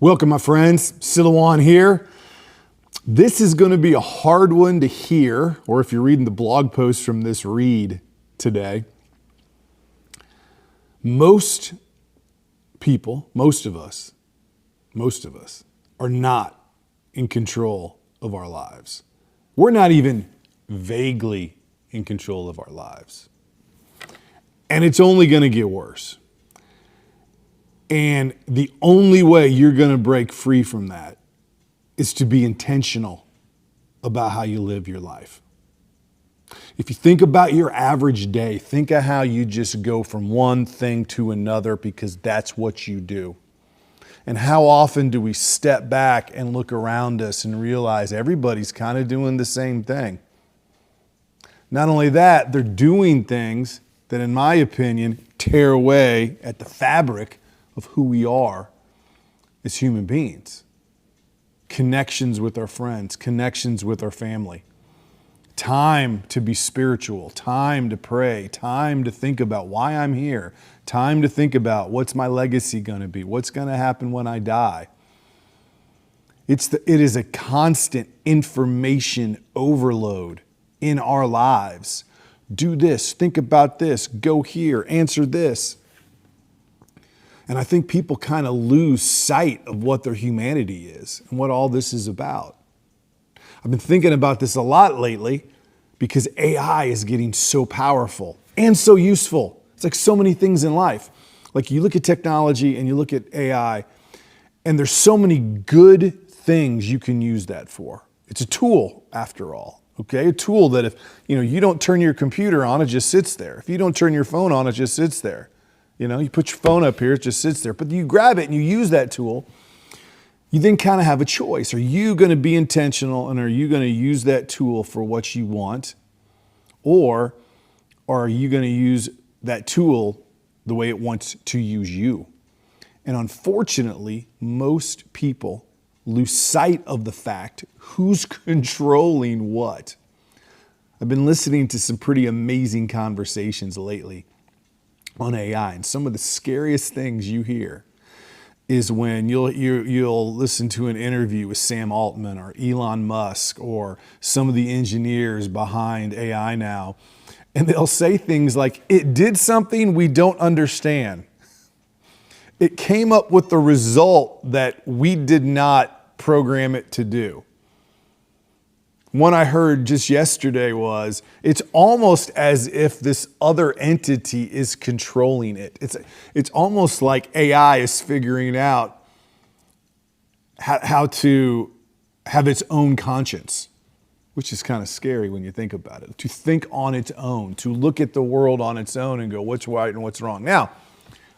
Welcome, my friends. Silouan here. This is going to be a hard one to hear, or if you're reading the blog post from this read today. Most people, most of us are not in control of our lives. We're not even vaguely in control of our lives. And it's only going to get worse. And the only way you're going to break free from that is to be intentional about how you live your life. If you think about your average day, think of how you just go from one thing to another because that's what you do. And how often do we step back and look around us and realize everybody's kind of doing the same thing? Not only that, they're doing things that, in my opinion, tear away at the fabric of who we are as human beings. Connections with our friends, connections with our family. Time to be spiritual, time to pray, time to think about why I'm here, time to think about what's my legacy going to be, what's going to happen when I die. It is a constant information overload in our lives. Do this, think about this, go here, answer this. And I think people kind of lose sight of what their humanity is and what all this is about. I've been thinking about this a lot lately because AI is getting so powerful and so useful. It's like so many things in life. Like you look at technology and you look at AI, and there's so many good things you can use that for. It's a tool after all, okay? A tool that if you don't turn your computer on, it just sits there. If you don't turn your phone on, it just sits there. You put your phone up here, it just sits there. But you grab it and you use that tool, you then kind of have a choice. Are you going to be intentional and are you going to use that tool for what you want? Or are you going to use that tool the way it wants to use you? And unfortunately, most people lose sight of the fact who's controlling what. I've been listening to some pretty amazing conversations lately on AI, and some of the scariest things you hear is when you'll listen to an interview with Sam Altman or Elon Musk or some of the engineers behind AI now, and they'll say things like, "It did something we don't understand. It came up with the result that we did not program it to do." One I heard just yesterday was, it's almost as if this other entity is controlling it. It's almost like AI is figuring out how to have its own conscience, which is kind of scary when you think about it. To think on its own, to look at the world on its own and go, what's right and what's wrong? Now,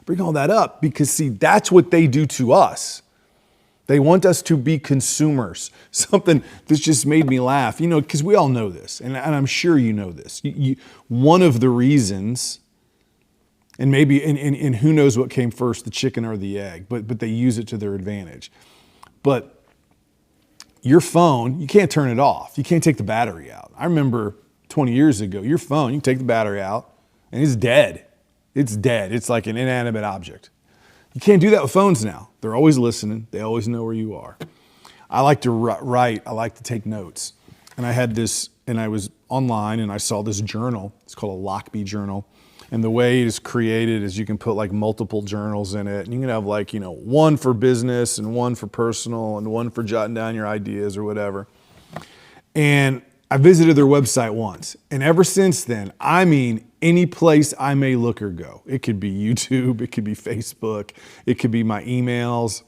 bring all that up because, see, that's what they do to us. They want us to be consumers. Something that's just made me laugh, because we all know this, and I'm sure you know this. One of the reasons, and maybe, and who knows what came first, the chicken or the egg, but they use it to their advantage. But your phone, you can't turn it off. You can't take the battery out. I remember 20 years ago, your phone, you can take the battery out, and it's dead. It's dead. It's like an inanimate object. You can't do that with phones now. They're always listening. They always know where you are. I like to write. I like to take notes. And I had this, and I was online and I saw this journal. It's called a Lockby journal. And the way it is created is you can put like multiple journals in it. And you can have like, one for business and one for personal and one for jotting down your ideas or whatever. And I visited their website once. And ever since then, any place I may look or go. It could be YouTube, it could be Facebook, it could be my emails,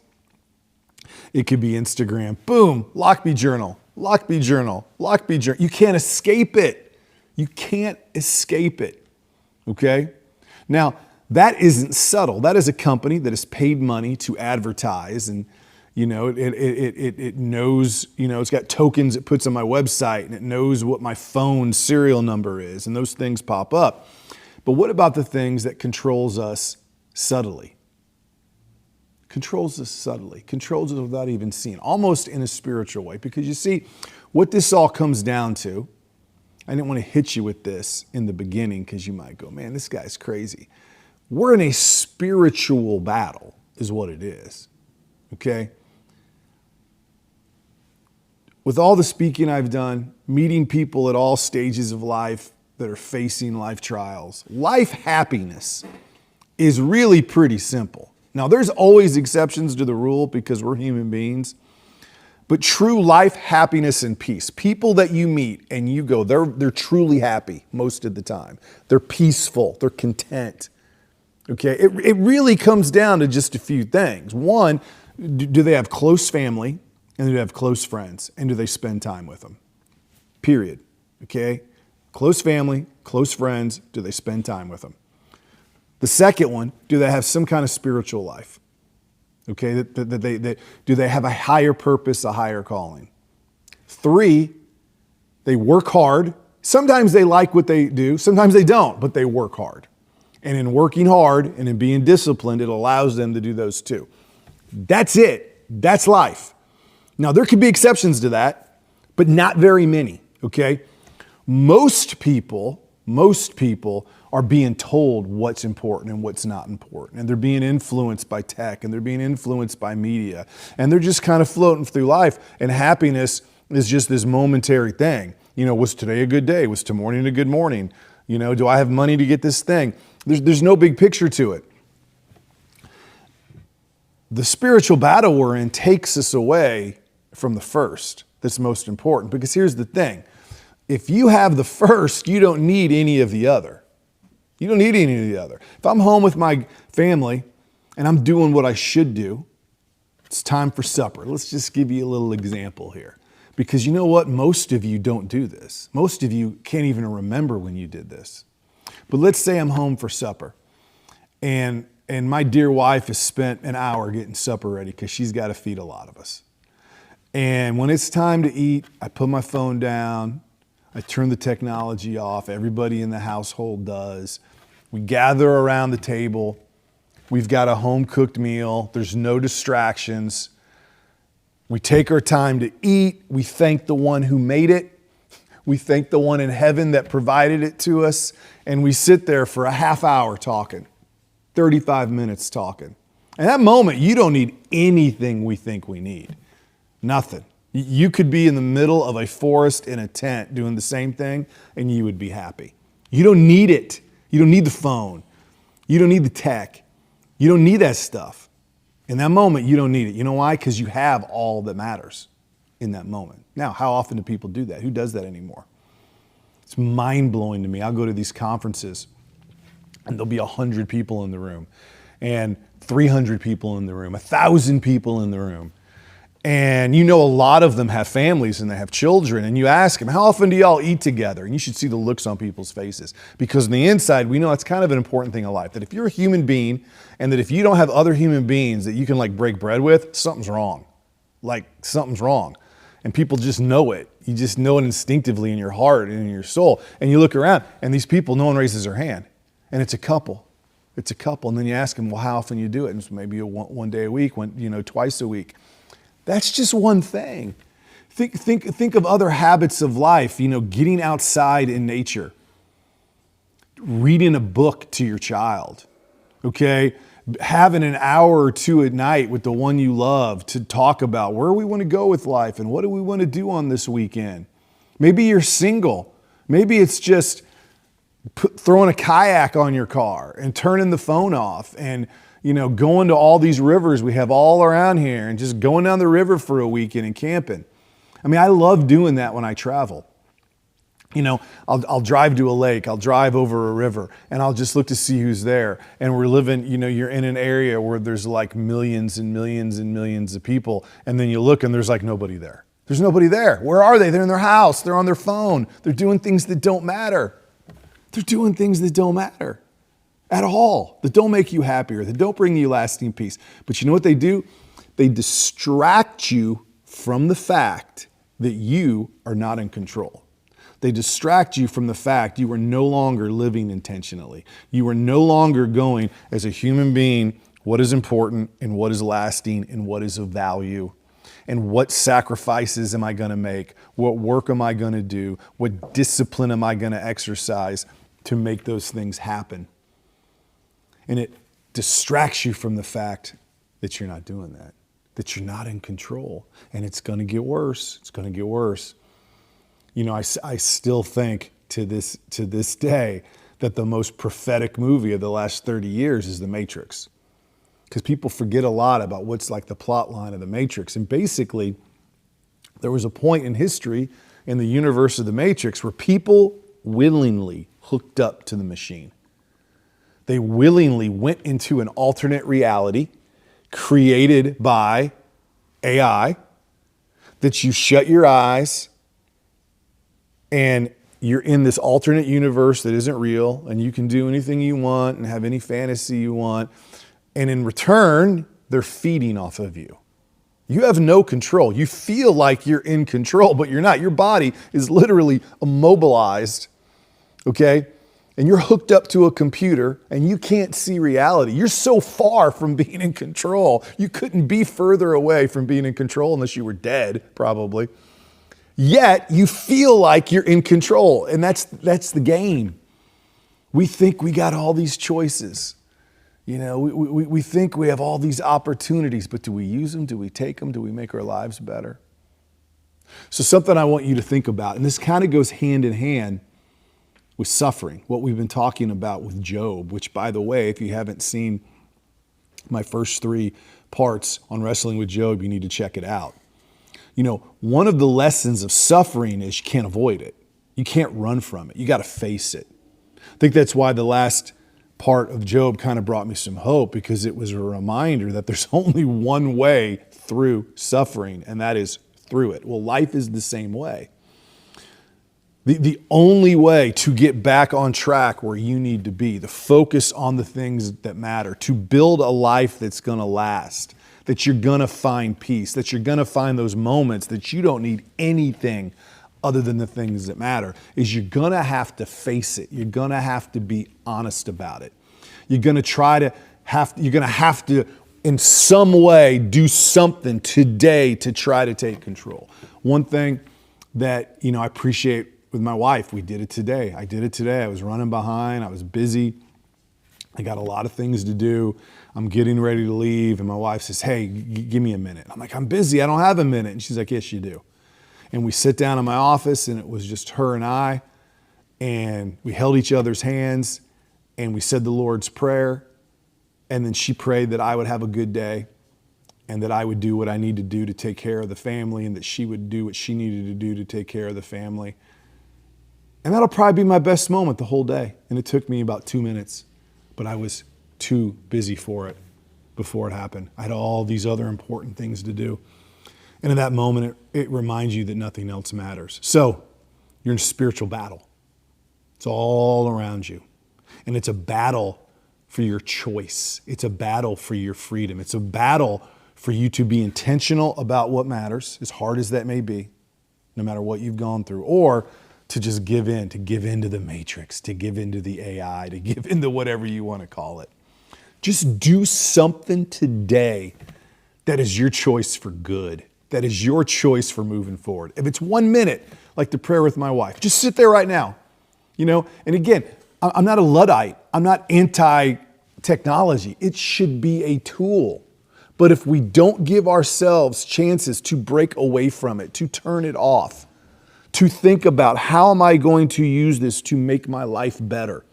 it could be Instagram. Boom, Lockby Journal, Lockby Journal, Lockby Journal. You can't escape it. You can't escape it, okay? Now, that isn't subtle. That is a company that has paid money to advertise, and it knows, it's got tokens it puts on my website, and it knows what my phone serial number is, and those things pop up. But what about the things that controls us subtly? Controls us subtly, controls us without even seeing, almost in a spiritual way. Because you see, what this all comes down to, I didn't want to hit you with this in the beginning because you might go, man, this guy's crazy. We're in a spiritual battle is what it is, okay? with all the speaking I've done, meeting people at all stages of life that are facing life trials, life happiness is really pretty simple. Now, there's always exceptions to the rule because we're human beings, but true life happiness and peace, people that you meet and you go, they're truly happy most of the time. They're peaceful, they're content. Okay, it really comes down to just a few things. One, do they have close family? And do they have close friends? And do they spend time with them? Period. Okay? Close family, close friends, do they spend time with them? The second one, do they have some kind of spiritual life? Okay, do they have a higher purpose, a higher calling? 3, they work hard. Sometimes they like what they do, sometimes they don't, but they work hard. And in working hard and in being disciplined, it allows them to do those too. That's it. That's life. Now, there could be exceptions to that, but not very many, okay? Most people are being told what's important and what's not important. And they're being influenced by tech and they're being influenced by media. And they're just kind of floating through life. And happiness is just this momentary thing. You know, was today a good day? Was tomorrow a good morning? You know, do I have money to get this thing? There's no big picture to it. The spiritual battle we're in takes us away from the first. That's most important. Because here's the thing. If you have the first, you don't need any of the other. You don't need any of the other. If I'm home with my family and I'm doing what I should do, it's time for supper. Let's just give you a little example here. Because you know what? Most of you don't do this. Most of you can't even remember when you did this. But let's say I'm home for supper and my dear wife has spent an hour getting supper ready because she's got to feed a lot of us. And when it's time to eat, I put my phone down, I turn the technology off, everybody in the household does. We gather around the table, we've got a home-cooked meal, there's no distractions. We take our time to eat, we thank the one who made it, we thank the one in heaven that provided it to us, and we sit there for a half hour talking, 35 minutes talking. In that moment, you don't need anything we think we need. Nothing. You could be in the middle of a forest in a tent doing the same thing and you would be happy. You don't need it. You don't need the phone. You don't need the tech. You don't need that stuff. In that moment, you don't need it. You know why? Because you have all that matters in that moment. Now, how often do people do that? Who does that anymore? It's mind-blowing to me. I'll go to these conferences and there'll be 100 people in the room and 300 people in the room, 1,000 people in the room. And you know a lot of them have families and they have children. And you ask them, how often do y'all eat together? And you should see the looks on people's faces. Because on the inside, we know it's kind of an important thing in life. That if you're a human being and that if you don't have other human beings that you can like break bread with, something's wrong. Like something's wrong. And people just know it. You just know it instinctively in your heart and in your soul. And you look around and these people, no one raises their hand. And it's a couple. It's a couple. And then you ask them, well, how often you do it? And it's maybe one day a week, twice a week. That's just one thing. Think of other habits of life, getting outside in nature, reading a book to your child, okay? Having an hour or two at night with the one you love to talk about where we want to go with life and what do we want to do on this weekend. Maybe you're single. Maybe it's just throwing a kayak on your car and turning the phone off and going to all these rivers we have all around here and just going down the river for a weekend and camping. I mean, I love doing that when I travel. I'll drive to a lake, I'll drive over a river, and I'll just look to see who's there. And we're living, you're in an area where there's like millions and millions and millions of people, and then you look and there's like nobody there. There's nobody there. Where are they? They're in their house, they're on their phone, they're doing things that don't matter. They're doing things that don't matter. At all, that don't make you happier, that don't bring you lasting peace. But you know what they do? They distract you from the fact that you are not in control. They distract you from the fact you are no longer living intentionally. You are no longer going as a human being, what is important and what is lasting and what is of value and what sacrifices am I going to make? What work am I going to do? What discipline am I going to exercise to make those things happen? And it distracts you from the fact that you're not doing that. that you're not in control. And it's going to get worse. It's going to get worse. I still think to this day that the most prophetic movie of the last 30 years is The Matrix. Because people forget a lot about what's like the plot line of The Matrix. And basically, there was a point in history in the universe of The Matrix where people willingly hooked up to the machine. They willingly went into an alternate reality created by AI that you shut your eyes and you're in this alternate universe that isn't real, and you can do anything you want and have any fantasy you want. And in return, they're feeding off of you. You have no control. You feel like you're in control, but you're not. Your body is literally immobilized, okay? And you're hooked up to a computer and you can't see reality. You're so far from being in control. You couldn't be further away from being in control unless you were dead, probably. Yet you feel like you're in control, and that's the game. We think we got all these choices. We think we have all these opportunities, but do we use them? Do we take them? Do we make our lives better? So something I want you to think about, and this kind of goes hand in hand with suffering, what we've been talking about with Job, which, by the way, if you haven't seen my first 3 parts on Wrestling with Job, you need to check it out. One of the lessons of suffering is you can't avoid it. You can't run from it. You got to face it. I think that's why the last part of Job kind of brought me some hope, because it was a reminder that there's only one way through suffering, and that is through it. Well, life is the same way. The only way to get back on track where you need to be, to focus on the things that matter, to build a life that's going to last, that you're going to find peace, that you're going to find those moments that you don't need anything other than the things that matter, is you're going to have to face it. You're going to have to be honest about it. You're going to have to, in some way, do something today to try to take control. One thing that, I appreciate with my wife, we did it today. I did it today. I was running behind. I was busy. I got a lot of things to do. I'm getting ready to leave. And my wife says, hey, give me a minute. I'm like, I'm busy. I don't have a minute. And she's like, yes, you do. And we sit down in my office, and it was just her and I. And we held each other's hands, and we said the Lord's Prayer. And then she prayed that I would have a good day, and that I would do what I need to do to take care of the family, and that she would do what she needed to do to take care of the family. And that'll probably be my best moment the whole day. And it took me about 2 minutes, but I was too busy for it before it happened. I had all these other important things to do. And in that moment, it reminds you that nothing else matters. So you're in a spiritual battle. It's all around you. And it's a battle for your choice. It's a battle for your freedom. It's a battle for you to be intentional about what matters, as hard as that may be, no matter what you've gone through, or to just give in to the matrix, to give into the AI, to give into whatever you want to call it. Just do something today that is your choice for good, that is your choice for moving forward. If it's 1 minute, like the prayer with my wife, just sit there right now, And again, I'm not a Luddite. I'm not anti-technology. It should be a tool. But if we don't give ourselves chances to break away from it, to turn it off, to think about, how am I going to use this to make my life better?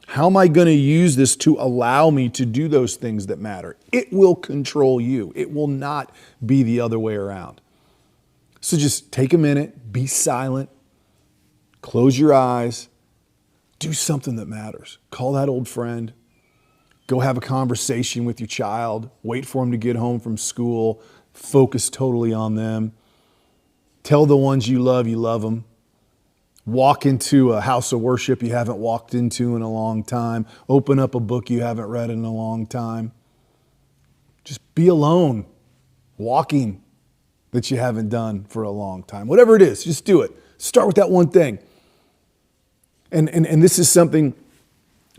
How am I going to use this to allow me to do those things that matter? It will control you. It will not be the other way around. So just take a minute, be silent, close your eyes, do something that matters. Call that old friend. Go have a conversation with your child. Wait for them to get home from school. Focus totally on them. Tell the ones you love them. Walk into a house of worship you haven't walked into in a long time. Open up a book you haven't read in a long time. Just be alone, walking that you haven't done for a long time. Whatever it is, just do it. Start with that one thing. And this is something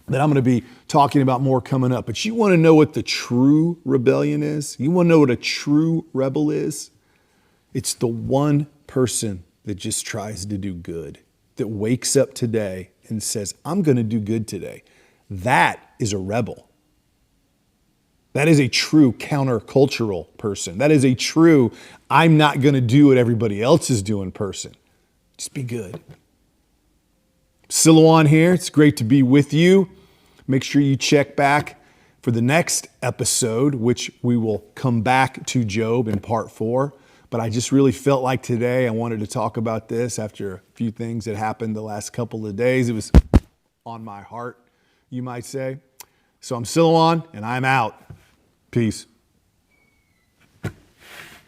that I'm going to be talking about more coming up. But you want to know what the true rebellion is? You want to know what a true rebel is? It's the one person that just tries to do good, that wakes up today and says, I'm going to do good today. That is a rebel. That is a true countercultural person. That is a true, I'm not going to do what everybody else is doing person. Just be good. Silouan here. It's great to be with you. Make sure you check back for the next episode, which we will come back to Job in part 4. But I just really felt like today I wanted to talk about this after a few things that happened the last couple of days. It was on my heart, you might say. So I'm Silouan, and I'm out. Peace.